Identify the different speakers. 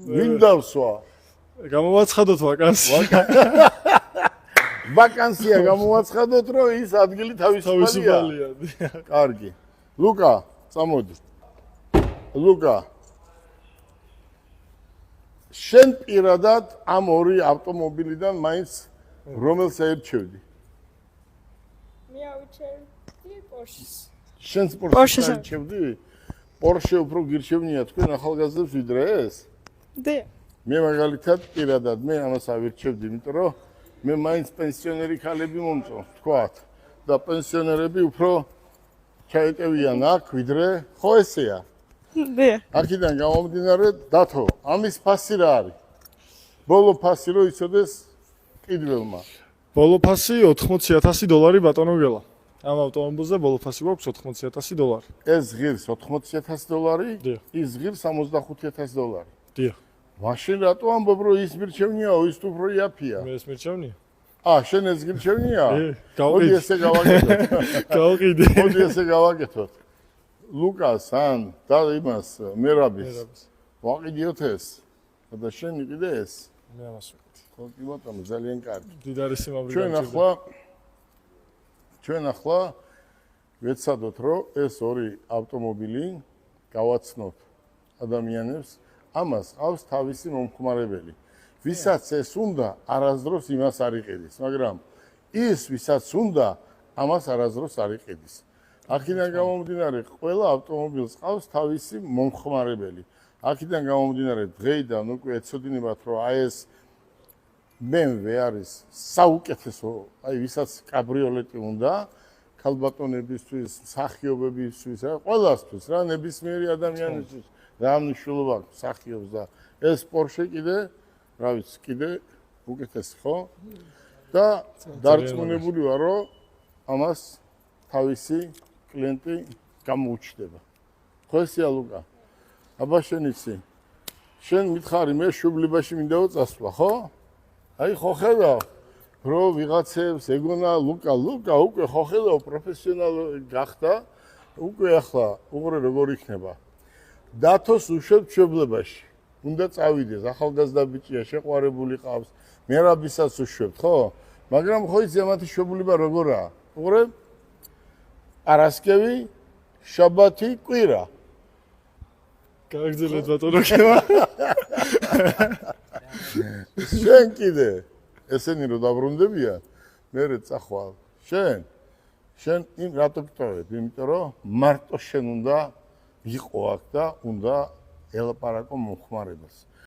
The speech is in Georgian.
Speaker 1: ვინ დავსვა?
Speaker 2: გამოვაცხადოთ ვაკანსია.
Speaker 1: ვაკანსია გამოვაცხადოთ, რომ ის ადგილი თავისუფალია. კარგი. ლუკა, წამოდი. ლუკა. შენ პირადად ამ ორი ავტომობილიდან მაინც რომელს აერჩევდი?
Speaker 3: მე ავირჩევდი პორშეს.
Speaker 1: შენ პორშეს აერჩევდი? პორშე უფრო გირჩევნია თქვენ ახალგაზრდებს ვიდრე ეს?
Speaker 3: დე.
Speaker 1: მე მაგალითად პირადად მე ამას ავირჩევდი, იმიტომ რომ მე მაინც პენსიონერი ქალები მომწონს, თქვათ. და პენსიონერები უფრო ჩაეტევიან აქ, ვიდრე ხო ესეა?
Speaker 3: დე.
Speaker 1: აქედან გამომდინარე, დათო, ამის ფასი რა არის? ბოლო ფასი რო იცოდეს კიდველმა.
Speaker 2: ბოლო ფასი $80,000 ბატონო გელა. ამ ავტომობილზე ბოლო ფასი გვაქვს $80,000.
Speaker 1: ეს ღირს $80,000,
Speaker 2: დიახ.
Speaker 1: ის ღირს $65,000.
Speaker 2: დიახ.
Speaker 1: მაშინ რატო ამბობ, რომ ის მირჩევნიაო, ის თუ უფრო იაფია?
Speaker 2: მე ეს მირჩევნია?
Speaker 1: შენ ეს გირჩევნია?
Speaker 2: გავყიდე.
Speaker 1: მოდი ესე გავაკეთოთ.
Speaker 2: გავყიდე.
Speaker 1: მოდი ესე გავაკეთოთ. ლუკას ან და იმას მერაბის. ვაყიდიოთ ეს. და შენ იყიდე ეს.
Speaker 2: მე ამას ვიყიდე.
Speaker 1: ხო კი ბატონო, ძალიან კარგი.
Speaker 2: დიდარი სიმაბრი
Speaker 1: ჩვენ ახლა ვეცადოთ, რომ ეს ორი ავტომობილი გავაცნოთ ადამიანებს. ამას ყავს თავისი მომხმარებელი. ვისაც ეს უნდა, არასდროს იმას არ იყიდის, მაგრამ ის, ვისაც უნდა, ამას არასდროს არ იყიდის. აქედან გამომდინარე, ყველა ავტომობილს ყავს თავისი მომხმარებელი. აქედან გამომდინარე, დღეიდან უკვე ეცოდინებათ, რომ აი ეს BMW არის საუკეთესო, აი ვისაც კაბრიოლეტი უნდა, ქალბატონებისთვის, მსახიობებისთვის, ყველასთვის რა, ნებისმიერი ადამიანისთვის რა მნიშვნელობა აქვს მსახიობს და ეს Porsche კიდე, რა ვიცი, კიდე უკეთესი ხო? და დარწმუნებული ვარ, რომ ამას თავისი კლიენტი გამოუჩნდება. ხო ესეა ლუკა? აბა შენ იცი. შენ მითხარი მე შუბლიბაში მინდაო წასვლა, ხო? აი ხო ხედავ, რომ ვიღაცებს ეგონა ლუკა უკვე ხო ხედავ პროფესიონალი გახდა, უკვე ახლა უყურე როგორ იქნება. დათოს უშვებ მშობლებაში. უნდა წავიდეს, ახალგაზრდა ბიჭია, შეყვარებული ყავს, მერაბისაც უშვებთ, ხო? მაგრამ ხო იცი ამათი მშობლება როგორაა? უყურე? პარასკევი, შაბათი, კვირა.
Speaker 2: გააგრძელეთ ბატონო გელა.
Speaker 1: შენ კიდე ესენი რო დაბრუნდებიან, მერე წახვალ. შენ იმ რატო გტოვებ? იმიტომ რომ მარტო შენ უნდა იყო აქ და უნდა ელაპარაკო მომხმარებას.